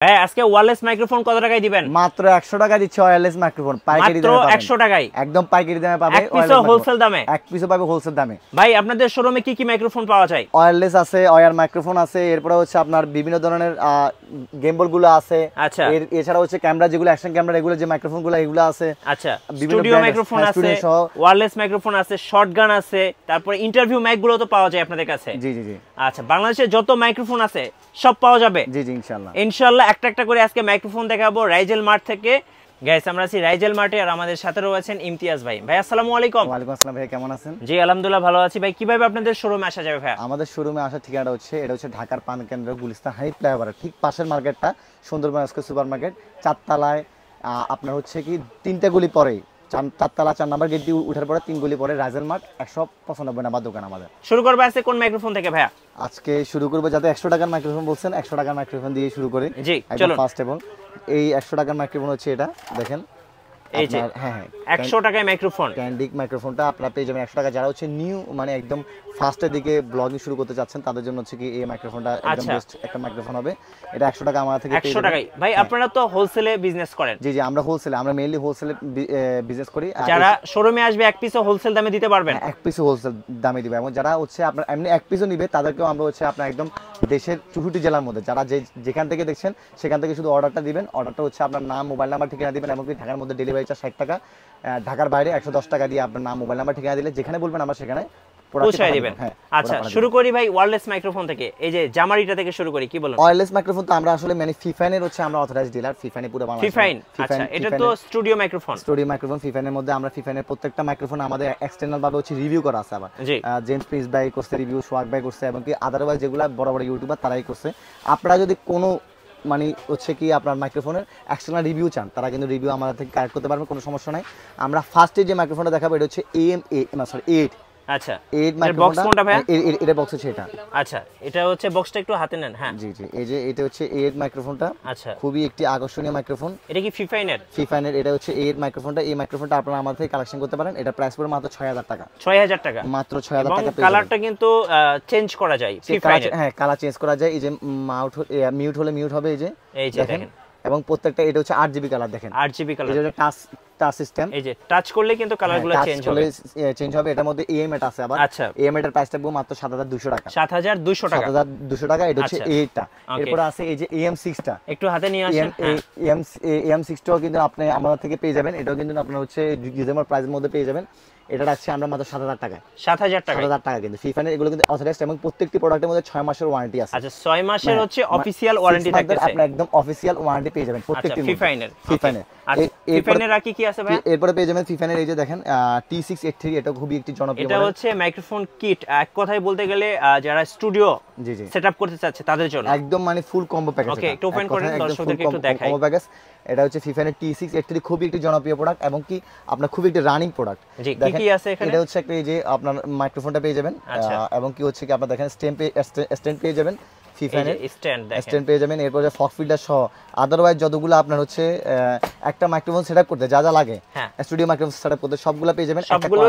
ভাই আজকে wireless microphone কত টাকায় দিবেন? মাত্র 100 টাকা দিচ্ছে ওয়্যারলেস মাইক্রোফোন, পাইকারি দামে পাবেন। 100 টাকায় একদম পাইকারি দামে পাবে, এক পিসও হোলসেল দামে, এক পিসও পাবে হোলসেল দামে। ভাই আপনাদের শোরুমে কি কি মাইক্রোফোন পাওয়া যায়? ওয়্যারলেস আছে, ওয়্যার মাইক্রোফোন আছে, এরপর হচ্ছে আপনার বিভিন্ন ধরনের গেমবল গুলো আছে। আচ্ছা, এছাড়া হচ্ছে ক্যামেরা, যেগুলো অ্যাকশন ক্যামেরা, এগুলো যে মাইক্রোফোন গুলো এগুলো আছে। আচ্ছা, স্টুডিও মাইক্রোফোন আছে, ওয়্যারলেস মাইক্রোফোন আছে, শটগান আছে, তারপর ইন্টারভিউ মাইক গুলো তো পাওয়া যায় আপনাদের কাছে। জি জি জি। আচ্ছা, বাংলাদেশে যত মাইক্রোফোন আছে সব পাওয়া যাবে? জি জি, ইনশাআল্লাহ ইনশাআল্লাহ একটা একটা করে আজকে মাইক্রোফোন দেখাবো রাইজেল মার্ট থেকে। গাইস আমরা আছি রাইজেল মার্টে, আর আমাদের সাথে রয়েছেন ইমতিয়াজ ভাই। ভাই আসসালামু আলাইকুম। ওয়ালাইকুম আসসালাম ভাই, কেমন আছেন? জি আলহামদুলিল্লাহ ভালো আছি। ভাই কিভাবে আপনাদের শোরুমে আসা যাবে? ভাই আমাদের শোরুমে আসার ঠিকানাটা হচ্ছে, এটা হচ্ছে ঢাকার পান কেন্দ্র গুলিস্তান হাই ফ্লাইওভারের ঠিক পাশের মার্কেটটা সুন্দরবন সুপার মার্কেট, চারতলায়। আপনার হচ্ছে কি 3টা গুলি পরে, চারতলা 4 নাম্বার গেট দিয়ে উঠার পরে 3 গুলি পরে রাইজেল মার্ট, 195 নাম্বার দোকান আমাদের। শুরু করবো আজকে কোন মাইক্রোফোন থেকে ভাইয়া? আজকে শুরু করবো, যাতে 100 টাকার মাইক্রোফোন বলছেন, 100 টাকার মাইক্রোফোন দিয়ে শুরু করি। জি চলুন। ফার্স্ট এবং এই 100 টাকার মাইক্রোফোন হচ্ছে এটা, দেখেন এই যে হ্যাঁ হ্যাঁ 100 টাকায় মাইক্রোফোন, ক্যান্ডিক মাইক্রোফোনটা আপনারা পেয়ে যাবেন 100 টাকা। যারা হচ্ছে নিউ, মানে একদম ফার্স্টের দিকে ব্লগিং শুরু করতে যাচ্ছেন, তাদের জন্য হচ্ছে কি এই মাইক্রোফোনটা একদম বেস্ট একটা মাইক্রোফোন হবে। এটা 100 টাকা আমাদের থেকে পেয়ে 100 টাকায়। ভাই আপনারা তো হোলসেলে বিজনেস করেন? জি জি, আমরা হোলসেলে, আমরা মেইনলি হোলসেলে বিজনেস করি। যারা শোরুমে আসবে এক পিসও হোলসেল দামে দিতে পারবেন? এক পিসও হোলসেল দামে দিবে, এবং যারা হচ্ছে আপনার এমনি এক পিসও নিবে তাদেরকেও আমরা হচ্ছে আপনার একদম দেশের 64 জেলার মধ্যে যারা যেখান থেকে দেখছেন সেখান থেকে শুধু অর্ডারটা দিবেন। অর্ডারটা হচ্ছে আপনার নাম, মোবাইল নাম্বার, ঠিকানা দিবেন। এমনকি ঢাকার মধ্যে ডেলিভারি চার্জ 60 টাকা, ঢাকার বাইরে 110 টাকা দিয়ে আপনার নাম, মোবাইল নাম্বার, ঠিকানা দিলে যেখানে বলবেন আমরা সেখানে পৌঁছায় দিবেন। আচ্ছা শুরু করি ভাই ওয়্যারলেস মাইক্রোফোন থেকে। এই যে জামারিটা থেকে শুরু করি, কি বলেন? ওয়্যারলেস মাইক্রোফোন তো আমরা আসলে মানে ফিফাইনের হচ্ছে আমরা অথরাইজড ডিলার, ফিফাইনে পুরো বাংলাদেশ। ফিফাইন, আচ্ছা এটা তো স্টুডিও মাইক্রোফোন। স্টুডিও মাইক্রোফোন ফিফাইনের মধ্যে আমরা ফিফাইনের প্রত্যেকটা মাইক্রোফোন আমাদের এক্সটারনাল ভাবে হচ্ছে রিভিউ করা আছে। আবার জেমস প্রিন্স ভাই করছে রিভিউ, সোহাগ ভাই করছে, এবং কি আদারওয়াইজ যেগুলো বড় বড় ইউটিউবার তারাই করছে। আপনারা যদি কোনো মানে হচ্ছে কি আপনার মাইক্রোফোনের এক্সটারনাল রিভিউ চান, তারা কিন্তু রিভিউ আমাদের থেকে কালেক্ট করতে পারবেন, কোনো সমস্যা নাই। আমরা ফার্স্টে যে মাইক্রোফোনটা দেখাবো এটা হচ্ছে AM8। আচ্ছা, এর বক্স কোনটা ভাই? এটা বক্স হচ্ছে এটা। আচ্ছা, এটা হচ্ছে বক্সটা একটু হাতে নেন। হ্যাঁ জি জি, এই যে এটা হচ্ছে A8 মাইক্রোফোনটা। আচ্ছা, খুবই একটি আকর্ষণীয় মাইক্রোফোন। এটা কি ফিফাইনের? ফিফাইনের, এটা হচ্ছে A8 মাইক্রোফোনটা। এই মাইক্রোফোনটা আপনারা আমাদের থেকে কালেকশন করতে পারেন। এটা প্রাইস পড়ে মাত্র 6000 টাকা। 6000 টাকা, মাত্র 6000 টাকা। কালারটা কিন্তু চেঞ্জ করা যায় ফিফাইনের। হ্যাঁ, কালার চেঞ্জ করা যায়। এই যে মিউট হলে মিউট হবে, এই যে দেখেন। এবং প্রত্যেকটা এটা হচ্ছে 8GB কালার, দেখেন 8GB কালার। এটা টাচ সিস্টেম, এই যে টাচ করলে কিন্তু কালারগুলো চেঞ্জ হবে। এটার মধ্যে AM8 আছে আবার। আচ্ছা, AM8 এর প্রাইসটা পুরো মাত্র 7200 টাকা। 7200 টাকা, 7200 টাকা। এটা হচ্ছে A8 টা। এরপর আছে এই যে AM6 টা, একটু হাতে নিয়ে আসেন। AM6 টাও কিন্তু আপনি আমাদের থেকে পেয়ে যাবেন। এটাও কিন্তু আপনারা হচ্ছে রিজনেবল প্রাইসের মধ্যে পেয়ে যাবেন। এটা রাখছি আমরা মাত্র 7000 টাকা। 7000 টাকা, 7000 টাকা। কিন্তু ফিফাইনের এগুলো কিন্তু অথরাইজড, এবং প্রত্যেকটি প্রোডাক্টের মধ্যে 6 মাসের ওয়ারেন্টি আছে। আচ্ছা, 6 মাসের হচ্ছে অফিশিয়াল ওয়ারেন্টি থাকতেছে। আপনি একদম অফিশিয়াল ওয়ারেন্টি পেয়ে যাবেন প্রত্যেকটি ফিফাইনের। আচ্ছা, ফিফাইনের আর কি আছে ভাই? এরপরে পেয়ে যাবেন ফিফাইনের এই যে দেখেন T683, এটা খুবই একটি জনপ্রিয়। এটা হচ্ছে মাইক্রোফোন কিট, এক কথায় বলতে গেলে যারা স্টুডিও জি জি সেটআপ করতে চাচ্ছে তাদের জন্য একদম মানে ফুল কম্বো প্যাকেজ। ওকে, একটু ওপেন করেন দর্শকদেরকে একটু দেখাই। কম্বো প্যাকেজ, এটা হচ্ছে ফিফাইনের T683, খুবই একটি জনপ্রিয় প্রোডাক্ট, এবং কি আপনার খুবই একটি রানিং প্রোডাক্ট। জি, কি আছে এখানে? এটা হচ্ছে একটা এই যে আপনার মাইক্রোফোনটা পেয়ে যাবেন, এবং কি হচ্ছে কি আপনারা দেখেন স্ট্যান্ড পেয়ে যাবেন, ফিফাইনের স্ট্যান্ড পেয়ে যাবেন। এরপর যে ফক ফিল্টার সহ আদারওয়াইজ যতগুলো আপনার হচ্ছে একটা মাইক্রোফোন সেটআপ করতে যা যা লাগে, স্টুডিও মাইক্রোফোন সেটআপ করতে সবগুলো পেয়ে যাবেন। সবগুলো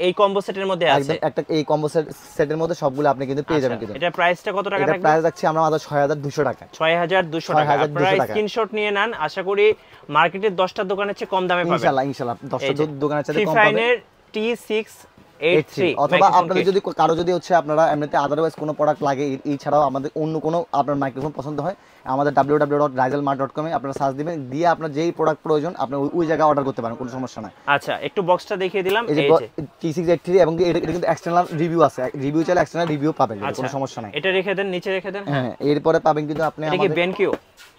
এই কম্বো সেটের মধ্যে আছে, একটা এই কম্বো সেটের মধ্যে সবগুলো আপনি কিন্তু পেয়ে যাবেন। কিন্তু এটা প্রাইসটা কত টাকা থাকবে? এটা প্রাইস রাখছি আমরা মাত্র 6200 টাকা। 6200 টাকা। আপনারা স্ক্রিনশট নিয়ে নেন, আশা করি মার্কেটের 10টা দোকানের চেয়ে কম দামে পাবেন ইনশাআল্লাহ 10টা দোকানের চেয়ে কম পাবেন। ফিফাইনের T683, অথবা আপনাদের যদি কারো যদি হচ্ছে আপনারা এমনিতে আদারওয়াইজ কোনো প্রোডাক্ট লাগে, এই ছাড়াও আমাদের অন্য কোনো আপনার মাইক্রোফোন পছন্দ হয়, আমাদের www.raizelmart.com এ আপনারা সার্চ দিবেন, দিয়ে আপনার যেই প্রোডাক্ট প্রয়োজন আপনি ওই জায়গায় অর্ডার করতে পারেন, কোনো সমস্যা নাই। আচ্ছা, একটু বক্সটা দেখিয়ে দিলাম। এই যে T683, এবং এটা কিন্তু এক্সটারনাল রিভিউ আছে, রিভিউ চাইলে এক্সটারনাল রিভিউ পাবেন, কোনো সমস্যা নাই। এটা রেখে দেন, নিচে রেখে দেন। হ্যাঁ, এরপরে পাবেন কিন্তু আপনি আমাদের এটা কি ব্যাংকিও?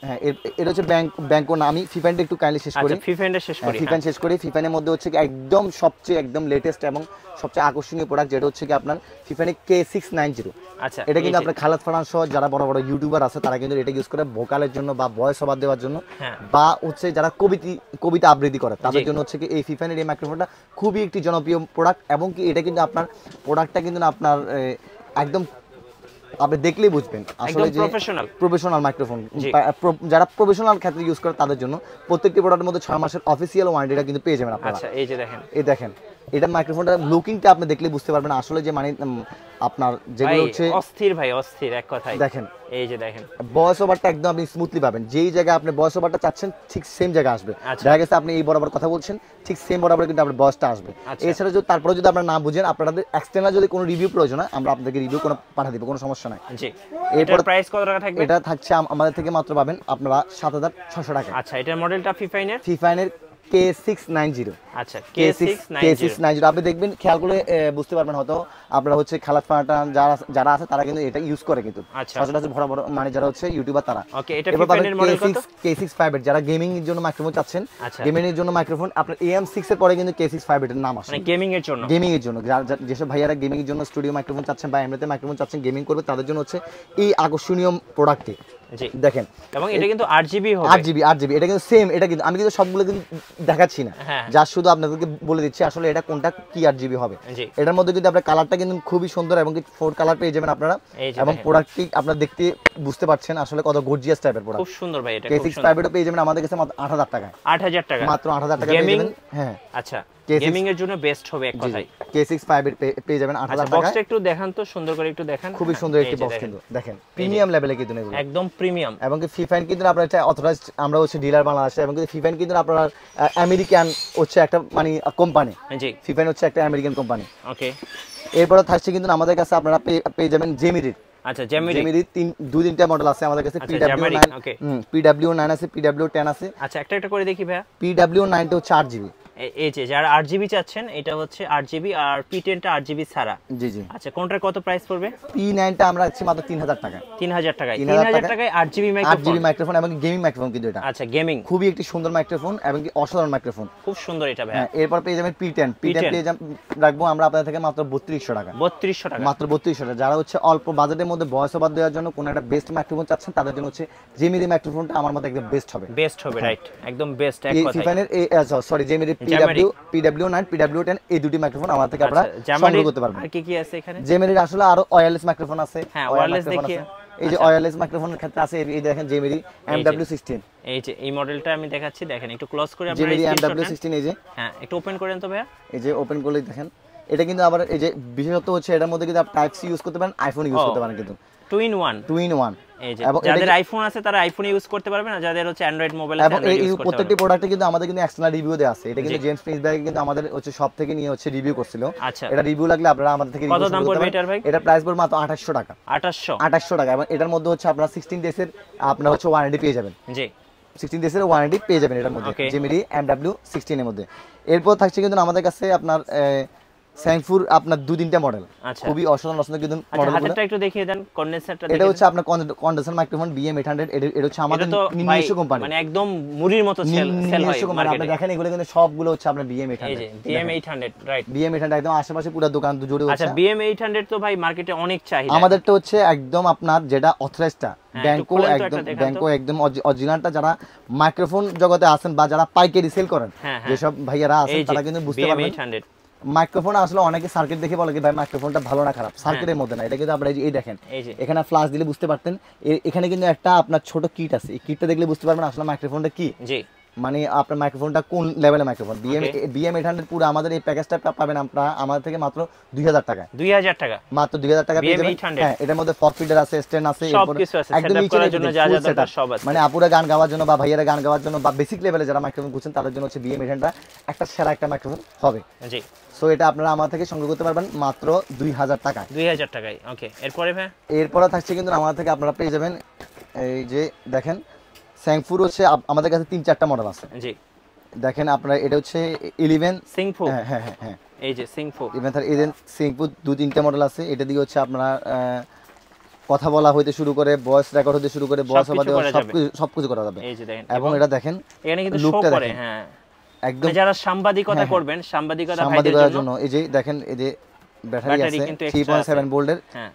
হ্যাঁ, এটা হচ্ছে ব্যাংকো না। আমি ফিফাইনটা একটু কাইন্ডলি শেষ করি। আচ্ছা, ফিফাইনটা শেষ করি। ফিফাইন শেষ করি। ফিফাইনের মধ্যে হচ্ছে একদম সবচেয়ে একদম লেটেস্ট এবং সবচেয়ে আকর্ষণীয় প্রোডাক্ট, যেটা হচ্ছে কি আপনার ফিফাইনের K690। আচ্ছা, এটা কিন্তু আপনার খালাত ফারান সহ যারা বড় বড় ইউটিউবার আছে তারা কিন্তু এটা ইউজ করে ভোকালের জন্য বা ভয়েস ওভার দেওয়ার জন্য, বা হচ্ছে যারা কবিতা আবৃত্তি করে তাদের জন্য হচ্ছে কি এই ফিফাইনের এই মাইক্রোফোনটা খুবই একটি জনপ্রিয় প্রোডাক্ট। এবং কি এটা কিন্তু আপনার প্রোডাক্টটা কিন্তু আপনার একদম আপনি দেখলেই বুঝবেন আসলে যে প্রফেশনাল মাইক্রোফোন, যারা প্রফেশনাল ক্ষেত্রে ইউজ করে তাদের জন্য প্রত্যেকটি প্রোডাক্টের মধ্যে 6 মাসের অফিসিয়াল ওয়ারেন্টিটা কিন্তু পেয়ে যাবেন আপনারা। আচ্ছা, এই যে দেখেন, এই দেখেন এটা মাইক্রোফোনটা লুকিংটা আপনি দেখলে বুঝতে পারবেন আসলে যে মানে আপনার যেগুলো হচ্ছে অস্থির ভাই, অস্থির এক কথায়। দেখেন এই যে দেখেন ভয়েস ওভারটা একদম আপনি স্মুথলি পাবেন, যেই জায়গায় আপনি ভয়েস ওভারটা চাচ্ছেন ঠিক সেম জায়গায় আসবে। দেখা গেছে আপনি এই বরাবর কথা বলছেন, ঠিক সেম বরাবর কিন্তু আপনার ভয়েসটা আসবে। এছাড়া যদি তারপরে যদি আপনারা না বুঝেন, আপনাদের এক্সটার্নাল যদি কোনো রিভিউ প্রয়োজন হয়, আমরা আপনাদেরকে রিভিউ কোনো পাঠিয়ে দিব, কোনো সমস্যা নাই। জি। এটার প্রাইস কত টাকা থাকবে? এটা থাকছে আমাদের থেকে মাত্র পাবেন আপনারা 7600 টাকা। আচ্ছা, এটার মডেলটা ফিফাইনের K690। আচ্ছা, K690 আপনি দেখবেন, খেয়াল করে বুঝতে পারবেন হয়তো আপনারা হচ্ছে খেলার ফাটান যারা আছে তারা কিন্তু এটা ইউজ করে কিন্তু সচরাচর বড় বড় মানে যারা হচ্ছে ইউটিউবার তারা। ওকে, এটা ফিফাইনের মডেল কত? K65 যারা গেমিং এর জন্য মাইক্রোফোন চাচ্ছেন, গেমিং এর জন্য মাইক্রোফোন আপনার AM6 এর পরে কিন্তু K65 এর নাম আসে, মানে গেমিং এর জন্য। গেমিং এর জন্য যেসব ভাইয়ারা গেমিং এর জন্য স্টুডিও মাইক্রোফোন চাচ্ছেন বা এমনিতে মাইক্রোফোন চাচ্ছেন গেমিং করবে, তাদের জন্য হচ্ছে এই আকর্ষণীয় প্রোডাক্টটি। জি দেখেন, এবং এটা কিন্তু 8GB হবে। 8GB এটা কিন্তু সেম, এটা কিন্তু আমি কিন্তু সবগুলো কিন্তু দেখাচ্ছি না, যা শুধু আপনাদেরকে বলে দিচ্ছি আসলে এটা কোনটা কি 8GB হবে। এটার মধ্যে কিন্তু আপনার কালারটা কিন্তু খুবই সুন্দর এবং কি 4 কালার পেয়ে যাবেন আপনারা, এবং প্রোডাক্টটি আপনারা দেখতে বুঝতে পারছেন আসলে কত গর্জিয়াস টাইপের প্রোডাক্ট। খুব সুন্দর ভাই, এটা K65 এটা পেয়ে যাবেন আমাদের কাছে মাত্র 8000 টাকায়। 8000 টাকা মাত্র 8000 টাকা পেয়ে যাবেন। হ্যাঁ আচ্ছা, গেমিং এর জন্য বেস্ট হবে এক কথায়। K65 এর পেয়ে যাবেন 8000 টাকায়। বক্সটা একটু দেখান তো, সুন্দর করে একটু দেখান। খুবই সুন্দর একটি বক্স কিন্তু দেখেন, প্রিমিয়াম লেভেলে কিন্তু এগুলো একদম প্রিমিয়াম। এবং কি ফিফাইন কিন্তু আপনারা এটা অথরাইজড, আমরা হচ্ছে ডিলার বাংলাদেশে, এবং কি ফিফাইন কিন্তু আপনারা আমেরিকান হচ্ছে একটা মানে কোম্পানি। জি, ফিফাইন হচ্ছে একটা আমেরিকান কোম্পানি। ওকে, এরপরে থাকছে কিন্তু আমাদের কাছে আপনারা পেয়ে যাবেন জেমিরির। আচ্ছা, জেমিরির দুই তিনটা মডেল আছে আমাদের কাছে। PW9 PW9 আছে, PW10 আছে। আচ্ছা, একটা একটা করে দেখি ভাইয়া। PW9 টা হচ্ছে 8GB। এই যে যারা 8GB চাচ্ছেন, এটা হচ্ছে 8GB, আর P10 টা 8GB ছাড়া। জি জি। আচ্ছা, কোনটার কত প্রাইস পড়বে? P9 টা আমরা আছি মাত্র 3000 টাকা। 3000 টাকায় 3000 টাকায় 8GB মাইক্রোফোন। 8GB মাইক্রোফোন এবং গেমিং মাইক্রোফোন কিন্তু এটা। আচ্ছা, গেমিং খুবই একটি সুন্দর মাইক্রোফোন এবং কি অসাধারণ মাইক্রোফোন, খুব সুন্দর এটা ভাই। এরপর পেয়ে যাবেন P10 পেয়ে রাখবো আমরা আপনাদের থেকে মাত্র 3200 টাকা। 3200 টাকা, মাত্র 3200 টাকা। যারা হচ্ছে অল্প বাজেটের মধ্যে ভয়েস ওভার দেওয়ার জন্য কোন একটা বেস্ট মাইক্রোফোন চাচ্ছেন, তাদের জন্য হচ্ছে জেমিরি মাইক্রোফোনটা আমার মতে একদম বেস্ট হবে। বেস্ট হবে, রাইট, একদম বেস্ট এক কথায়। ফিফাইনের সরি জেমিরি PW9 PW10 এই দুটি মাইক্রোফোন আমার থেকে আপনারা সংগ্রহ করতে পারবেন। আর কি কি আছে এখানে? জেমিরির আসলে আরো ওয়্যারলেস মাইক্রোফোন আছে। হ্যাঁ, ওয়্যারলেস দেখিয়ে। এই যে ওয়্যারলেস মাইক্রোফোনের ক্ষেত্রে আছে, এই দেখেন জেমিরি MW16। এই যে এই মডেলটা আমি দেখাচ্ছি, দেখেন একটু ক্লোজ করে আপনারা জেমিরি MW16 এই যে। হ্যাঁ, একটু ওপেন করেন তো ভাইয়া। এই যে ওপেন করলেই দেখেন, এটা কিন্তু আবার এই যে বিশেষত্ব হচ্ছে এটার মধ্যে কিন্তু আপনি টাইপ সি ইউজ করতে পারেন, আইফোন ইউজ করতে পারেন কিন্তু। 2 in 1। এই যে যাদের আইফোন আছে তারা আইফোন ইউজ করতে পারবেন, আর যাদের হচ্ছে অ্যান্ড্রয়েড মোবাইল আছে অ্যান্ড্রয়েড ইউজ করতে পারবেন। প্রত্যেকটি প্রোডাক্টে কিন্তু আমাদের কিন্তু এক্সটারনাল রিভিউ দেয়া আছে। এটা কিন্তু জেমস প্রিন্সবার্গ কিন্তু আমাদের হচ্ছে সব থেকে নিয়ে হচ্ছে রিভিউ করছিল। এটা রিভিউ লাগলে আপনারা আমাদের থেকে কত দাম পড়বে এটার ভাই? এটা প্রাইস পড়বে মাত্র 2800 টাকা। 2800 টাকা। এবং এটার মধ্যে হচ্ছে আপনারা 16 ডেজের আপনারা হচ্ছে ওয়ারেন্টি পেয়ে যাবেন। জি, 16 ডেজের ওয়ারেন্টি পেয়ে যাবেন এটার মধ্যে, জেমিরি MW16 এর মধ্যে। এরপর থাকছে কিন্তু আমাদের কাছে আপনার স্যাংফুর আপনার 2-3টা মডেল, খুবই অসাধারণ কিন্তু মডেলগুলো। হাতেরটা একটু দেখিয়ে দেন, কন্ডেন্সারটা দেখেন। এটা হচ্ছে আপনার কন্ডেন্সার মাইক্রোফোন BM800। এটা হচ্ছে আমাদের নিজস্ব কোম্পানি, মানে একদম মুড়ির মতো সেল হয় মার্কেটে। আপনি দেখেন এগুলো কিন্তু সবগুলো হচ্ছে আপনার BM800। এই যে BM800, রাইট, BM800 একদম আশেপাশে পুরো দোকান জুড়ে হচ্ছে। আচ্ছা, BM800 তো ভাই মার্কেটে অনেক চাহিদা। আমাদেরটা হচ্ছে একদম আপনার যেটা অথরাইজডটা ব্যাংকো একদম অরিজিনালটা। যারা মাইক্রোফোন জগতে আছেন বা যারা পাইকারি সেল করেন, যেসব ভাইয়ারা আছেন তারা কিন্তু বুঝতে পারবেন। মাইক্রোফোন আসলে অনেকে সার্কিট দেখে বলে কি ভাই মাইক্রোফোনটা ভালো না খারাপ, সার্কিটের মধ্যে না। এটা কিন্তু আপনারা এই দেখেন, এখানে ফ্ল্যাশ দিলে বুঝতে পারতেন। এখানে কিন্তু একটা আপনার ছোট কিট আছে, এই কিটটা দেখলে বুঝতে পারবেন আসলে মাইক্রোফোনটা কি। মানে আপনার মাইক্রোফোনটা কোন লেভেলের মাইক্রোফোন। BM800 পুরো আমাদের এই প্যাকেজটা পাবেন আপনারা আমাদের থেকে মাত্র 2000 টাকা। 2000 টাকা, মাত্র 2000 টাকা পেয়ে যাবেন। হ্যাঁ, এটার মধ্যে ফক ফিডার আছে, স্ট্যান্ড আছে, একদম করার জন্য যা যা দরকার সব আছে। মানে আপুরা গান গাওয়ার জন্য বা ভাইয়ারা গান গাওয়ার জন্য বা বেসিক লেভেলে যারা মাইক্রোফোন খুঁজছেন তাদের জন্য হচ্ছে BM800 একটা সেরা একটা মাইক্রোফোন হবে। জি, সো এটা আপনারা আমার থেকে সংগ্রহ করতে পারবেন মাত্র 2000 টাকা। 2000 টাকায়। ওকে, এরপরে ভাই এরপরে থাকছে কিন্তু আমার থেকে আপনারা পেয়ে যাবেন এই যে দেখেন স্যাংফুর হচ্ছে আমাদের কাছে 3-4টা মডেল আছে। জি, দেখেন আপনারা এটা হচ্ছে 11 সিংফু। হ্যাঁ হ্যাঁ হ্যাঁ, এই যে সিংফু। ইভেন সিংফু 2-3টা মডেল আছে। এটা দিয়ে হচ্ছে আপনারা কথা বলা হইতে শুরু করে ভয়েস রেকর্ড হতে শুরু করে ভয়েস ওভার দেওয়া সবকিছু করা যাবে। এই যে দেখেন, এবং এটা দেখেন এখানে কিন্তু শো করে। হ্যাঁ, একদম যারা সাংবাদিকতা করবেন, সাংবাদিকতার জন্য এই যে দেখেন, এই যে ব্যাটারি আছে 3.7 ভোল্টের। হ্যাঁ,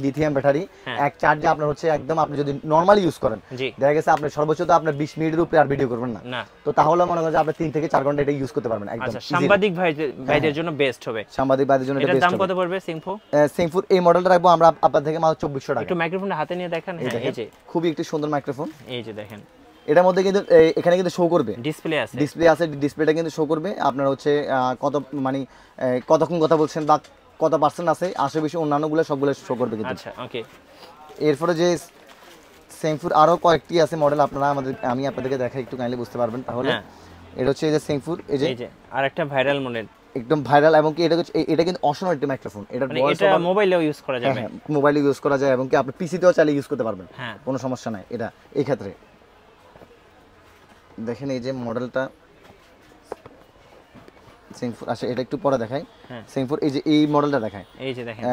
লিথিয়াম ব্যাটারি। এক চার্জে আপনার হচ্ছে একদম আপনি যদি নরমালি ইউজ করেন, দেখা গেছে আপনি সর্বোচ্চ তো আপনার 20 মিনিটের উপরে আর ভিডিও করবেন না, তো তাহলে মনে করেন যে আপনি 3 থেকে 4 ঘন্টা এটা ইউজ করতে পারবেন একদম। সাংবাদিক ভাইদের জন্য বেস্ট হবে। সাংবাদিক ভাইদের জন্য এটা বেস্ট হবে। দাম কত পড়বে সিংফু? সিংফুর এই মডেলটা রাখবো আমরা আপনাদের থেকে মাত্র 2400 টাকা। একটু মাইক্রোফোনটা হাতে নিয়ে দেখেন। হ্যাঁ, এই যে খুবই একটি সুন্দর মাইক্রোফোন। এই যে দেখেন, এটার মধ্যে কিন্তু এখানে কিন্তু শো করবে, ডিসপ্লে আছে, ডিসপ্লেটা কিন্তু শো করবে আপনার হচ্ছে কত মানে কতক্ষণ কথা বলছেন বা কত পার্সেন্ট আছে, আশেপাশে অন্যান্যগুলো সবগুলো শো করবে কিন্তু। আচ্ছা ওকে। এরপরে যে সেমফুর আরো কয়েকটি আছে মডেল, আপনারা আমি আপনাদেরকে দেখাই, একটু কাইন্ডলি বুঝতে পারবেন তাহলে। এটা হচ্ছে এই যে সেমফুর, এই যে আরেকটা ভাইরাল মডেল, একদম ভাইরাল, এবং কি এটা কিন্তু অসাধারণ একটা মাইক্রোফোন। এটা মোবাইলেও ইউজ করা যাবে, হ্যাঁ মোবাইলে ইউজ করা যায়, এবং কি আপনি পিসিতেও চাইলে ইউজ করতে পারবেন, কোনো সমস্যা নাই এটা এই ক্ষেত্রে। দেখেন এই যে মডেলটা সেমফুর, আচ্ছা এটা একটু পরে দেখাই। সেমফুর এই যে এই মডেলটা দেখায়, এই যে দেখেন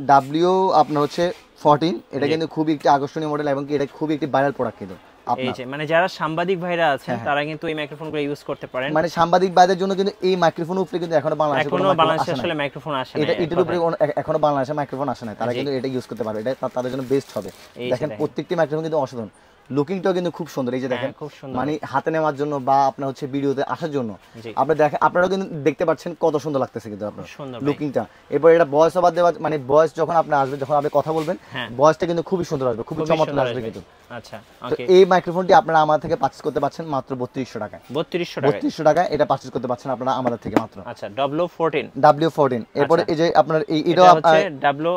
ডাব্লিউ আপনার হচ্ছে 14, এটা কিন্তু খুবই একটি আকর্ষণীয় মডেল, এবং কি এটা খুবই একটি ভাইরাল প্রোডাক্ট কিন্তু। এই যে মানে যারা সাংবাদিক ভাইরা আছেন তারা কিন্তু এই মাইক্রোফোনগুলো ইউজ করতে পারেন। মানে সাংবাদিক ভাইদের জন্য কিন্তু এই মাইক্রোফোন উপরে কিন্তু এখনো বাংলাদেশে আসলে মাইক্রোফোন আসে না, এটার উপরে এখনো বাংলাদেশে মাইক্রোফোন আসে না, তারা কিন্তু এটা ইউজ করতে পারবে, এটা তাদের জন্য বেস্ট হবে। দেখেন প্রত্যেকটি মাইক্রোফোন কিন্তু অসাধারণ, লুকিংটাও কিন্তু খুব সুন্দর, এই যে দেখেন মানে হাতে নেওয়ার জন্য বা আপনার হচ্ছে ভিডিওতে আসার জন্য আপনারাও কিন্তু দেখতে পাচ্ছেন কত সুন্দর লাগতেছে কিন্তু আপনার লুকিংটা। এরপর এটা ভয়েস ওভার দেওয়া, মানে ভয়েস যখন আপনি আসবে, যখন আপনি কথা বলবেন, ভয়েসটা কিন্তু খুবই সুন্দর আসবে, খুবই চমৎকার আসবে কিন্তু। আচ্ছা ওকে, এই মাইক্রোফোনটি আপনারা আমার থেকে পারচেজ করতে পারছেন মাত্র 3200 টাকায়। 3200 টাকায় এটা পারচেজ করতে পারছেন আপনারা আমাদের থেকে মাত্র। আচ্ছা W14। এরপর এই যে আপনার এটা হচ্ছে W,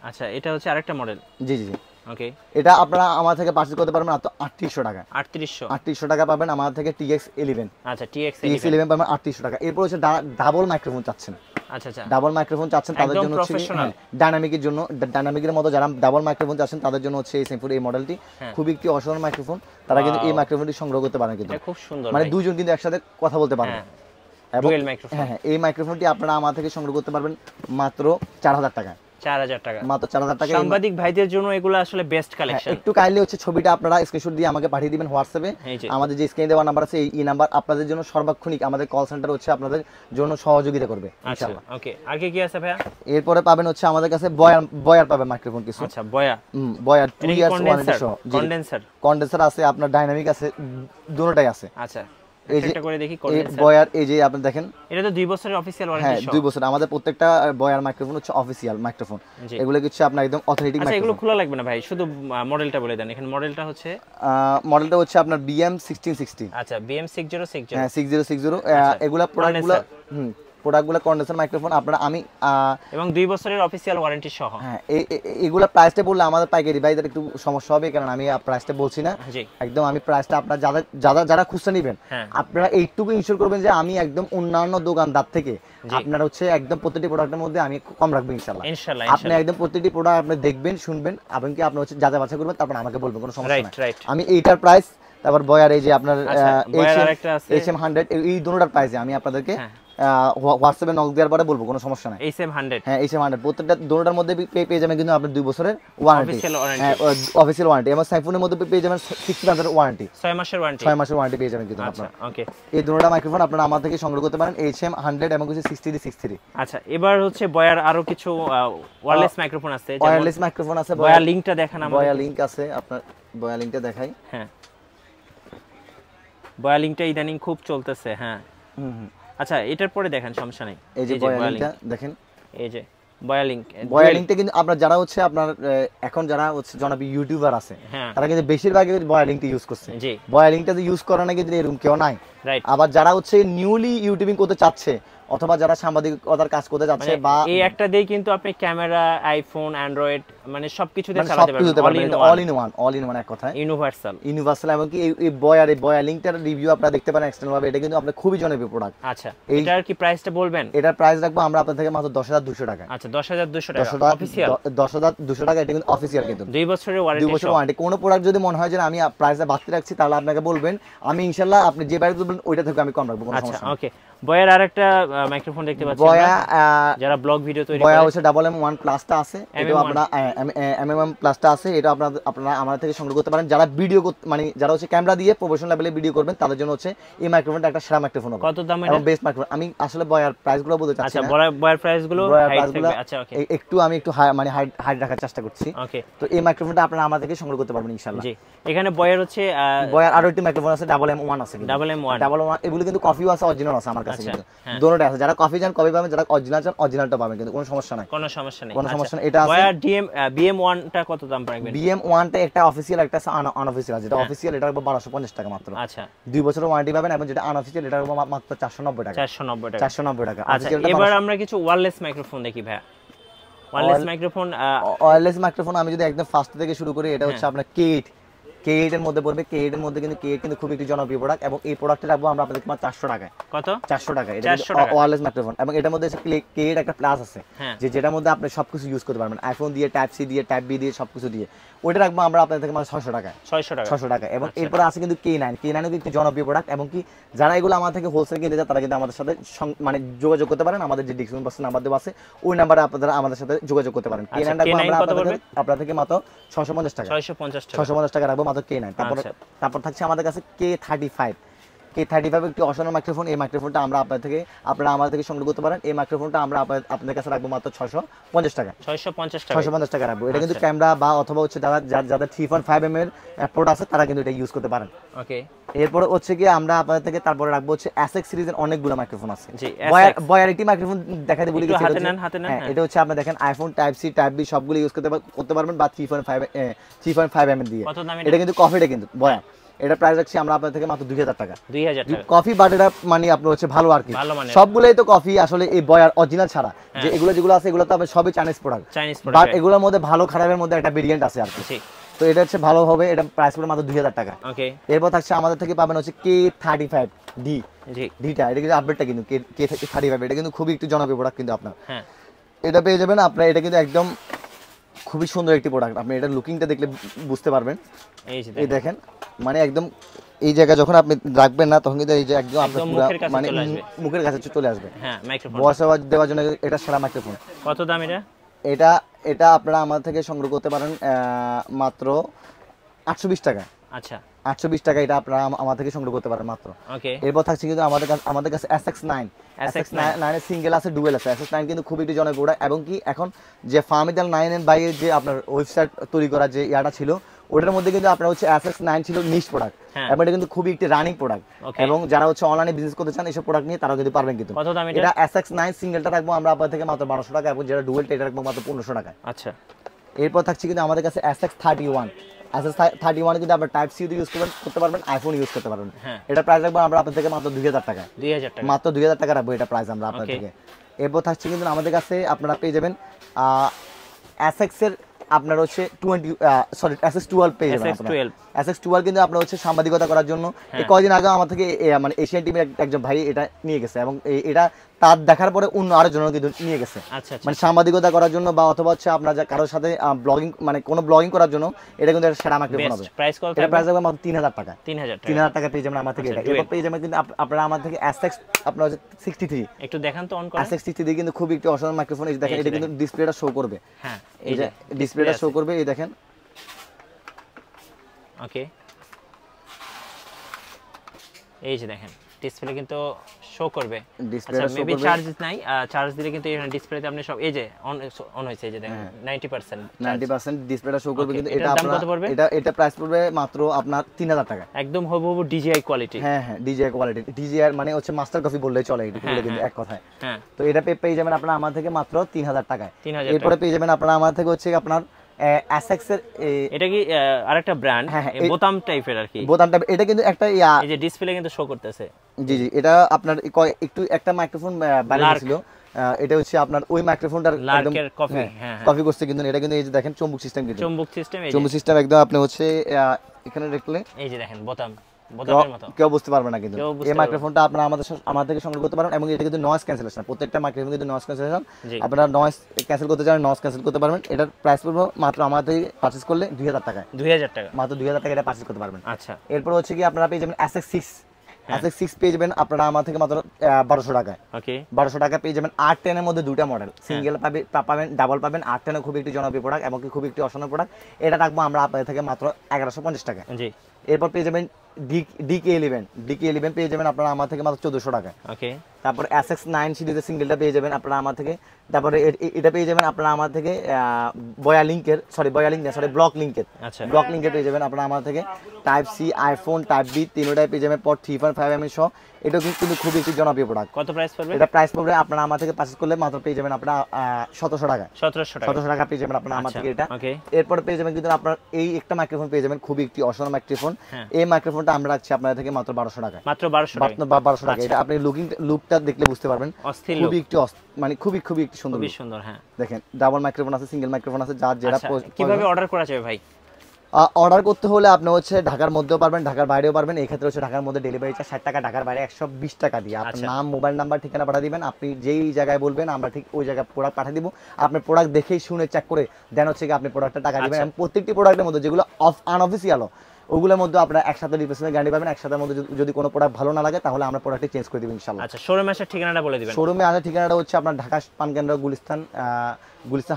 আচ্ছা এটা হচ্ছে আরেকটা মডেল। জি জি ওকে, এটা আপনারা আমার থেকে পারচেজ করতে পারবেন মাত্র 3800 টাকা। 3800 টাকা পাবেন আমার থেকে TX11। আচ্ছা TX11 পাবেন 3800 টাকা। এরপর হচ্ছে ডাবল মাইক্রোফোন চাচ্ছেন, আচ্ছা ডাবল মাইক্রোফোন চাচ্ছেন তাদের জন্য হচ্ছে ডাইনামিকের জন্য, ডাইনামিকের মতো যারা ডাবল মাইক্রোফোন চাচ্ছেন তাদের জন্য হচ্ছে এই সেমফুর এই মডেলটি খুবই একটি অসাধারণ মাইক্রোফোন, তারা কিন্তু এই মাইক্রোফোনটি সংগ্রহ করতে পারেন কিন্তু, খুব সুন্দর, মানে দুইজন কিন্তু একসাথে কথা বলতে পারবেন। Dual microphone. হ্যাঁ, এই মাইক্রোফোনটি আপনারা আমার থেকে সংগ্রহ করতে পারবেন মাত্র 4000 টাকায়। 4000 টাকা মাত্র 4000 টাকা। সাংবাদিক ভাইদের জন্য এগুলো আসলে বেস্ট কালেকশন। একটু কাইন্ডলি হচ্ছে ছবিটা আপনারা স্ক্রিনশট দিয়ে আমাকে পাঠিয়ে দিবেন হোয়াটসঅ্যাপে, আমাদের যে স্ক্রিনে দেওয়া নাম্বার আছে এই নাম্বার আপনাদের জন্য সর্বক্ষণিক আমাদের কল সেন্টার হচ্ছে আপনাদের জন্য সহযোগিতা করবে ইনশাআল্লাহ। ওকে, আর কি আছে ভাইয়া? এরপরে পাবেন হচ্ছে আমাদের কাছে বয়ার পাবেন মাইক্রোফোন কিছু। আচ্ছা বয়ার 2 ইয়ার্স ওয়ারেন্টি সহ। কন্ডেন্সার আছে, আপনার ডাইনামিক আছে, দুটোটাই আছে। আচ্ছা এটা করে দেখি কন্ডেন্সার। বয়ার এই যে আপনি দেখেন, এটা তো 2 বছরের অফিশিয়াল ওয়ারেন্টি সহ। 2 বছর আমাদের প্রত্যেকটা বয়ার মাইক্রোফোন হচ্ছে অফিশিয়াল মাইক্রোফোন, এগুলো কিছু আপনার একদম অথেন্টিক মাইক্রোফোন। আচ্ছা এগুলো খোলা লাগবে না ভাই, শুধু মডেলটা বলে দেন। এখানে মডেলটা হচ্ছে আপনার BM1660। আচ্ছা BM6060। হ্যাঁ 6060। এগুলা প্রোডাক্টগুলো কন্ডেন্সার মাইক্রোফোন আপনারা আমি এবং 2 বছরের অফিশিয়াল ওয়ারেন্টি সহ। হ্যাঁ, এগুলা প্রাইসটা বললে আমাদের পাইকারি ভাইদের একটু সমস্যা হবে, কারণ আমি প্রাইসটা বলছি না একদম, আমি প্রাইসটা আপনারা যারা খুচরা নেবেন আপনারা এইটুকু ইনশিওর করবেন যে আমি একদম অন্যান্য দোকানদার থেকে আপনারা হচ্ছে একদম প্রত্যেকটি প্রোডাক্টের মধ্যে আমি কম রাখবো ইনশাআল্লাহ। আপনি একদম প্রত্যেকটি প্রোডাক্ট আপনি দেখবেন, শুনবেন, এবং কি আপনি হচ্ছে যাচাই বাছাই করবেন, তারপর আমাকে বলবেন, কোনো সমস্যা নাই। আমি এইটার প্রাইস, তারপর বয়ার এই যে আপনার HM100 এই দুটোটার প্রাইসে আমি আপনাদেরকে হোয়াটসঅ্যাপে নক দেওয়ার পরে বলবো, কোনো সমস্যা নাই। HM100, হ্যাঁ HM100 প্রত্যেকটা দুটোটার মধ্যে পেয়ে যাবেন কিন্তু আপনি 2 বছরের ওয়ারেন্টি, অফিশিয়াল ওয়ারেন্টি, এবং সাইফোনের মধ্যে পেয়ে যাবেন 60 মাসের ওয়ারেন্টি, 6 মাসের ওয়ারেন্টি, 6 মাসের ওয়ারেন্টি পেয়ে যাবেন কিন্তু আপনারা। ওকে, এই দুটোটা মাইক্রোফোন আপনারা আমার থেকে সংগ্রহ করতে পারেন, HM100 এবং হচ্ছে 6363। আচ্ছা এবার হচ্ছে বয়ার আরো কিছু ওয়্যারলেস মাইক্রোফোন আছে, ওয়্যারলেস মাইক্রোফোন আছে। বয়ার লিংকটা দেখান আমাদের। বয়ার লিংক আছে, আপনার বয়ার লিংকটা দেখাই। হ্যাঁ বয়ার লিংকটা ইদানিং খুব চলতেছে। হ্যাঁ আচ্ছা এটার পরে দেখেন, সমস্যা নাই। এই যে বয়ার লিংকটা দেখেন, এই যে বয়ার লিংকটা কিন্তু আপনার যারা হচ্ছে আপনার এখন যারা হচ্ছে জনপ্রিয় ইউটিউবার আছে তারা কিন্তু বেশিরভাগই বয়ার লিংকটা ইউজ করছে। বয়ার লিংকটা ইউজ করে না কিন্তু এরকম কেউ নাই। আবার যারা হচ্ছে নিউলি ইউটিউবিং করতে চাচ্ছে অথবা যারা সাংবাদিকতার কাজ করতে যাচ্ছে, বা এই একটা দিয়ে কিন্তু আপনি ক্যামেরা, আইফোন, অ্যান্ড্রয়েড মানে সবকিছু দিয়ে চালাতে পারবেন, অল ইন ওয়ান এক কথায় ইউনিভার্সাল। এবং কি এই বয়ার লিংকটার রিভিউ আপনারা দেখতে পারেন এক্সটার্নাল ভাবে, এটা কিন্তু আপনার খুবই জনপ্রিয় প্রোডাক্ট। আচ্ছা এটার কি প্রাইসটা বলবেন? এটার প্রাইস রাখবো আমরা আপনাদের থেকে মাত্র 10200 টাকা। আচ্ছা 10200 টাকা অফিশিয়াল, 10200 টাকা, এটা কিন্তু অফিশিয়াল কিন্তু 2 বছরের ওয়ারেন্টি। 2 বছরের ওয়ারেন্টি। কোন প্রোডাক্ট যদি মনে হয় যে আমি প্রাইসটা বাড়তি রাখছি তাহলে আপনাকে বলবেন, আমি ইনশাআল্লাহ আপনি যে প্রাইস বলবেন ওইটা থেকে আমি কম রাখবো, কোনো সমস্যা নেই। ওকে, বয়ার আরেকটা মাইক্রোফোন দেখতে পাচ্ছি আমরা, যারা ব্লগ ভিডিও তৈরি করে। বয়া হচ্ছে MM1 প্লাসটা আছে, এটা আপনারা MM1 প্লাসটা আছে, এটা আপনারা আমাদের থেকে সংগ্রহ করতে পারেন। যারা ভিডিও মানে যারা হচ্ছে ক্যামেরা দিয়ে প্রফেশনাল লেভেলে ভিডিও করবেন তাদের জন্য হচ্ছে এই মাইক্রোফোনটা একটা সেরা মাইক্রোফোন হবে। কত দাম এটা? Best microphone. আমি আসলে বয়ার প্রাইসগুলো বলতে চাচ্ছি না। আচ্ছা বয়ার প্রাইসগুলো হাইড থাকবে। আচ্ছা ওকে, আমি একটু মানে হাইড রাখার চেষ্টা করছি। ওকে, তো এই মাইক্রোফোনটা আপনারা আমাদের থেকে সংগ্রহ করতে পারবেন ইনশাআল্লাহ। জি, এখানে বয়ার হচ্ছে বয়ার আরো একটি মাইক্রোফোন আছে, MM1 আছে, MM1 এগুলো কিন্তু কপিও আছে, অরিজিনাল আছে আমার কাছে। আছে কিন্তু দুটোটা আছে, যারা কফি চান কফি পাবেন, যারা অরিজিনাল চান অরিজিনালটা পাবেন, কিন্তু কোনো সমস্যা নাই, কোনো সমস্যা নেই। কোনো সমস্যা নেই। এটা আছে বয়ার BM1 টা কত দাম রাখবেন? BM1 টা একটা অফিশিয়াল, একটা আনঅফিশিয়াল। যেটা অফিশিয়াল এটা রাখবো 1250 টাকা মাত্র। আচ্ছা 2 বছরের ওয়ারেন্টি পাবেন, এবং যেটা আনঅফিশিয়াল এটা রাখবো মাত্র 490 টাকা। 490 টাকা। আচ্ছা এবার আমরা কিছু ওয়্যারলেস মাইক্রোফোন দেখি ভাই। ওয়্যারলেস মাইক্রোফোন আমি যদি একদম ফার্স্ট থেকে শুরু করি, এটা হচ্ছে আপনার K8 এর মধ্যে পড়বে। K8 এর মধ্যে কিন্তু K8 কিন্তু খুব একটি জনপ্রিয় প্রোডাক্ট, এবং এই প্রোডাক্টটা রাখবো আমরা আপনাদের মাত্র 400 টাকায়। কত? 400 টাকা। এটা ওয়্যারলেস মাইক্রোফোন, এবং এটার মধ্যে K8 একটা প্লাস আছে, যেটার মধ্যে আপনি সবকিছু ইউজ করতে পারবেন, আইফোন দিয়ে, টাইপ সি দিয়ে, টাইপ বি দিয়ে, সবকিছু দিয়ে। ওইটা রাখবো আমরা আপনাদের থেকে মাত্র 600 টাকায়। 600 টাকা। এবং এরপরে আছে কিন্তু K9 কিন্তু একটি জনপ্রিয় প্রোডাক্ট, এবং কি যারা এগুলো আমার থেকে হোলসেল কিনতে চায় তারা কিন্তু আমাদের সাথে মানে যোগাযোগ করতে পারেন। আমাদের যে ডিসক্রিপশন বক্সে নাম্বার দেওয়া আছে ওই নাম্বারে আপনারা আমাদের সাথে যোগাযোগ করতে পারেন। K9 রাখবো আমরা আপনাদের থেকে মাত্র 650 টাকা। 650 টাকা রাখবো মাত্র K9। তারপর থাকছে আমাদের কাছে K35 একটি অসাধারণ মাইক্রোফোন। এই মাইক্রোফোনটা আমরা আপনারা আমাদের থেকে সংগ্রহ করতে পারেন। এই মাইক্রোফোনটা আমরা আপনাদের কাছে রাখবো মাত্র 650 টাকা। 650 টাকা রাখবো। এটা কিন্তু ক্যামেরা বা অথবা হচ্ছে যাদের 3.5 mm এর পোর্ট আছে তারা কিন্তু এটা ইউজ করতে পারেন। ওকে। এরপর হচ্ছে কি আমরা আপনাদের থেকে তারপরে রাখবো হচ্ছে SX সিরিজের অনেকগুলো মাইক্রোফোন আছে। বয়ার একটি মাইক্রোফোন দেখাতে বলি গেছি, এটা হচ্ছে আপনারা দেখেন iPhone type C, type B সবগুলো ইউজ করতে পারবেন, বা 3.5 mm দিয়ে। এটা কিন্তু কফিটা কিন্তু বয়ার, এটা প্রাইস রাখছি আমরা আপনাদের থেকে মাত্র 2000 টাকা। কফি, বাট এটা মানে আপনার হচ্ছে ভালো আর কি, সবগুলোই তো কফি আসলে এই বয়ার অরিজিনাল ছাড়া, যে যেগুলো আছে এগুলো তো আপনার সবই চাইনিজ প্রোডাক্ট, বাট এগুলোর মধ্যে ভালো খারাপের মধ্যে একটা ভেরিয়েন্ট আছে আর কি। তো এটা হচ্ছে ভালো হবে, এটা প্রাইস পড়বে মাত্র 2000 টাকা। এরপর থাকছে আমাদের থেকে পাবেন হচ্ছে K35D। ডিটা এটা কিন্তু আপডেটটা কিন্তু K35, এটা কিন্তু খুবই একটু জনপ্রিয় প্রোডাক্ট কিন্তু আপনার। এটা পেয়ে যাবেন আপনার, এটা কিন্তু একদম খুবই সুন্দর একটি প্রোডাক্ট। আপনি এটা লুকিংটা দেখলে বুঝতে পারবেন। এই দেখেন মানে একদম এই জায়গা যখন আপনি রাখবেন না তখন কিন্তু এই যে একদম আপনার পুরো মানে মুখের কাছে চলে আসবে। ভয়েস ওভার দেওয়ার জন্য এটা সেরা মাইক্রোফোন। কত দাম এটা? এটা আপনারা আমাদের থেকে সংগ্রহ করতে পারেন মাত্র 820 টাকা। আচ্ছা 820 টাকা এটা আপনারা আমাদের থেকে সংগ্রহ করতে পারেন মাত্র। এরপর থাকছে কিন্তু আমাদের কাছে SX9 এর সিঙ্গেল আছে, ডুয়েল আছে। SX9 কিন্তু খুব একটি জনপ্রিয় প্রোডাক্ট, এবং কি এখন যে ফার্মিদাল 9 এর বাইরে যে আপনার ওয়েবসাইট তৈরি করা যে ইয়াটা ছিল ওটার মধ্যে কিন্তু আপনার হচ্ছে SX9 ছিল নিশ প্রোডাক্ট, এবং এটা কিন্তু খুবই একটি রানিং প্রোডাক্ট, এবং যারা হচ্ছে অনলাইনে বিজনেস করতে চান এইসব প্রোডাক্ট নিয়ে তারা কিন্তু পারবেন কিন্তু। এটা SX9 সিঙ্গেলটা রাখবো আমরা আপনাদের থেকে মাত্র 1200 টাকা, এবং যেটা ডুয়েলটা এটা রাখবো মাত্র 1500 টাকা। আচ্ছা এরপর থাকছে কিন্তু আমাদের কাছে SX31 কিন্তু আপনার টাইপ সি ইউজ করতে পারবেন, আইফোন ইউজ করতে পারবেন। এটা প্রাইস রাখবো আমরা আপনাদের থেকে মাত্র 2000 টাকা। মাত্র 2000 টাকা রাখবো এটা প্রাইস আমরা আপনাদের থেকে। এরপর থাকছে কিন্তু আমাদের কাছে আপনারা পেয়ে যাবেন SX এর আপনার হচ্ছে SX12 পেয়ে যাবেন। SX12 কিন্তু আপনার হচ্ছে সাংবাদিকতা করার জন্য এই কয়েকদিন আগে আমার থেকে মানে এশিয়ান টিমের একজন ভাই এটা নিয়ে গেছে, এবং এটা তার দেখার পরে অন্য আরো জনের কিন্তু নিয়ে গেছে, মানে সাংবাদিকতা করার জন্য বা অথবা হচ্ছে আপনার কারোর সাথে ব্লগিং মানে কোনো ব্লগিং করার জন্য এটা কিন্তু একটা সেরা মাইক্রোফোন হবে। এটা প্রাইস হবে মাত্র 3000 টাকা। 3000 টাকা পেয়ে যাবেন আমার থেকে এটা। এরপর পেয়ে যাবেন কিন্তু আপনারা আমার থেকে SX আপনার হচ্ছে 63 একটু দেখান তো অন করেন। SX63 কিন্তু খুব একটি অসাধারণ মাইক্রোফোন। এই দেখেন এটা কিন্তু ডিসপ্লেটা শো করবে। হ্যাঁ এই যে ডিসপ্লেটা শো করবে, এই দেখেন। ওকে এই যে দেখেন ডিসপ্লে কিন্তু শো করবে। আচ্ছা মেবি চার্জ নাই, চার্জ দিলে কিন্তু এখানে ডিসপ্লেতে আপনি সব এই যে অন হইছে, এই যে দেখেন 90% ডিসপ্লেটা শো করবে। কিন্তু এটা আপনার এটা প্রাইস পড়বে মাত্র আপনার 3000 টাকা। একদম হবু DJI কোয়ালিটি। হ্যাঁ DJI কোয়ালিটি। DJI মানে হচ্ছে মাস্টার কফি বললেই চলে এটা কিন্তু এক কথায়। হ্যাঁ তো এটা পেয়ে যাবেন আপনারা আমার থেকে মাত্র 3000 টাকায়। এরপরে পেয়ে যাবেন আপনারা আমার থেকে হচ্ছে আপনার SX এর এটা কি আরেকটা ব্র্যান্ড বোতাম টাইপের আর কি, বোতাম টাইপ। এটা কিন্তু একটা এই যে ডিসপ্লে কিন্তু শো করতেছে। জি এটা আপনার একটু একটা মাইক্রোফোন বাইরে ছিল, এটা হচ্ছে আপনার ওই মাইক্রোফোনটার একদম কপি করছে কিন্তু। এটা কিন্তু এই যে দেখেন চুম্বক সিস্টেম, কিন্তু চুম্বক সিস্টেম একদম আপনি হচ্ছে এখানে দেখলে এই যে দেখেন বোতাম বোতামের মতো, কেউ বুঝতে পারবে না কিন্তু। এই মাইক্রোফোনটা আপনারা আমাদের থেকে সংগ্রহ করতে পারেন, এবং এটা কিন্তু নয়েজ ক্যান্সেলেশন, প্রত্যেকটা মাইক্রোফোন কিন্তু নয়েজ ক্যান্সেলেশন। আপনারা নয়েজ ক্যান্সেল করতে চান নয়েজ ক্যান্সেল করতে পারবেন। এটার প্রাইস পড়বে মাত্র আমাদের থেকে পারচেজ করলে 2000 টাকা। 2000 টাকা মাত্র 2000 টাকা এটা পারচেজ করতে পারবেন। আচ্ছা এরপর হচ্ছে কি আপনারা পেয়ে যাবেন SX6 পেয়ে যাবেন আপনারা আমার থেকে মাত্র 1200 টাকায়। ওকে 1200 টাকা পেয়ে যাবেন। 810 এর মধ্যে দুইটা মডেল, সিঙ্গেল পাবেন, ডাবল পাবেন। 810 খুব একটি জনপ্রিয় প্রোডাক্ট এবং খুব একটি অসাধারণ প্রোডাক্ট। এটা রাখবো আমরা আপনাদের থেকে মাত্র 1150 টাকা। জি এরপর পেয়ে যাবেন DK11 পেয়ে যাবেন আপনারা আমার থেকে মাত্র 1400 টাকায়। ওকে। তারপর SX9 সিরিজের সিঙ্গেলটা পেয়ে যাবেন আপনারা আমার থেকে। তারপরে এটা পেয়ে যাবেন আপনারা আমার থেকে ব্লক লিংকের আচ্ছা। ব্লক লিংকের পেয়ে যাবেন আপনারা আমার থেকে। Type C, iPhone, type B তিনটাই পেয়ে যাবেন পর 3.5 mm সহ। এটা কিন্তু খুবই একটি জনপ্রিয় প্রোডাক্ট। কত প্রাইস পড়বে? এটা প্রাইস পড়বে আপনারা আমার থেকে পারচেজ করলে মাত্র পেয়ে যাবেন আপনারা 1700 টাকা। 1700 টাকা পেয়ে যাবেন আপনারা আমার থেকে এটা। ওকে। এরপর পেয়ে যাবেন কিন্তু আপনারা এই একটা মাইক্রোফোন পেয়ে যাবেন, খুবই একটি অসাধারণ মাইক্রোফোন। এই মাইক্রোফোনটা আমরা রাখছি আপনাদের থেকে মাত্র 1200 টাকা। মাত্র 1200 টাকা। এটা আপনি লুকটা দেখলে বুঝতে পারবেন, খুবই একটি মানে খুবই একটি সুন্দর। খুবই সুন্দর। হ্যাঁ, দেখেন ডাবল মাইক্রোফোন আছে, সিঙ্গেল মাইক্রোফোন আছে, যার যেটা। কিভাবে অর্ডার করা যাবে ভাই? অর্ডার করতে হলে আপনি হচ্ছে ঢাকার মধ্যেও পারবেন, ঢাকার বাইরেও পারবেন। এই ক্ষেত্রে হচ্ছে ঢাকার মধ্যে ডেলিভারি চার্জ 60 টাকা, ঢাকার বাইরে 120 টাকা দিয়ে আপনার নাম, মোবাইল নাম্বার, ঠিকানা পাঠিয়ে দিবেন। আপনি যেই জায়গায় বলবেন আমরা ঠিক ওই জায়গায় প্রোডাক্ট পাঠিয়ে দিব। আপনি প্রোডাক্ট দেখেই শুনে চেক করে দেন হচ্ছে কি আপনি প্রোডাক্টটা টাকা দিবেন। এবং প্রত্যেকটি প্রোডাক্টের মধ্যে যেগুলো আনঅফিসিয়াল ওগুলোর মধ্যে আপনারা একসাথে রিপ্লেসমেন্ট গ্যারান্টি পাবেন। একসাথের মধ্যে যদি কোনো প্রোডাক্ট ভালো না লাগে তাহলে আমরা প্রোডাক্টটি চেঞ্জ করে দিব ইনশাআল্লাহ। আচ্ছা, শোরুমে আসার ঠিকানাটা বলে দিবেন। শোরুমে আসার ঠিকানাটা হচ্ছে আপনার ঢাকা পানকেন্দ্র গুলিস্তান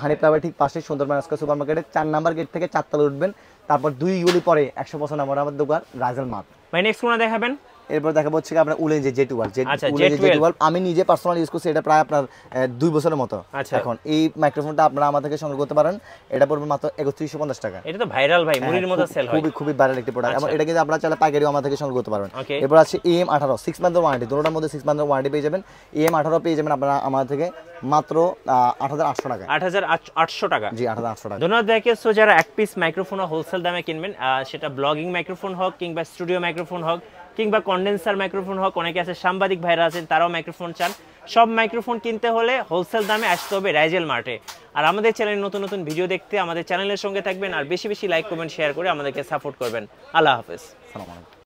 হানি প্লাজার ঠিক পাশে সুন্দরবন সুপার মার্কেটের 4 নাম্বার গেট থেকে 4 তলা উঠবেন। তারপর 2 ইউলি পরে 105 নম্বর আমার দোকান রাইজেল মার্ট। ভাই নেক্সট কোন দেখাবেন? এরপর দেখাবো হচ্ছে আপনার উলেন যে জেট12 আমি নিজে পার্সোনাল ইউজ করছি, এটা প্রায় আপনার 2 বছরের মতো। এখন এই মাইক্রোফোনটা আপনারা আমার থেকে সংগ্রহ করতে পারেন। এটা পড়বে মাত্র 3150 টাকা। এটা তো ভাইরাল ভাই, মুড়ির মতো সেল হয়, খুবই ভাইরাল একটি প্রোডাক্ট। এবং এটা কিন্তু আপনারা চাইলে পাইকারিও আমার থেকে সংগ্রহ করতে পারবেন। এরপর আছে AM18 6 মান্থের ওয়ারেন্টি, দুটোর মধ্যে 6 মান্থের ওয়ারেন্টি পেয়ে যাবেন। AM18 পেয়ে যাবেন আপনারা আমার থেকে মাত্র 8800 টাকা। 8800 টাকা। জি, 8800 টাকা। ধন্যবাদ ভাইকে। সো যারা এক পিস মাইক্রোফোন হোলসেল দামে কিনবেন, সেটা ব্লগিং মাইক্রোফোন হোক কিংবা স্টুডিও মাইক্রোফোন হোক কিংবা কন্ডেন্সার মাইক্রোফোন হোক, অনেকে আছে সাংবাদিক ভাইরা আছেন তারাও মাইক্রোফোন চান, সব মাইক্রোফোন কিনতে হলে হোলসেল দামে আসতে হবে রাইজেল মার্টে। আর আমাদের চ্যানেলে নতুন নতুন ভিডিও দেখতে আমাদের চ্যানেলের সঙ্গে থাকবেন, আর বেশি বেশি লাইক কমেন্ট শেয়ার করে আমাদেরকে সাপোর্ট করবেন। আল্লাহ হাফেজ। আসসালামু আলাইকুম।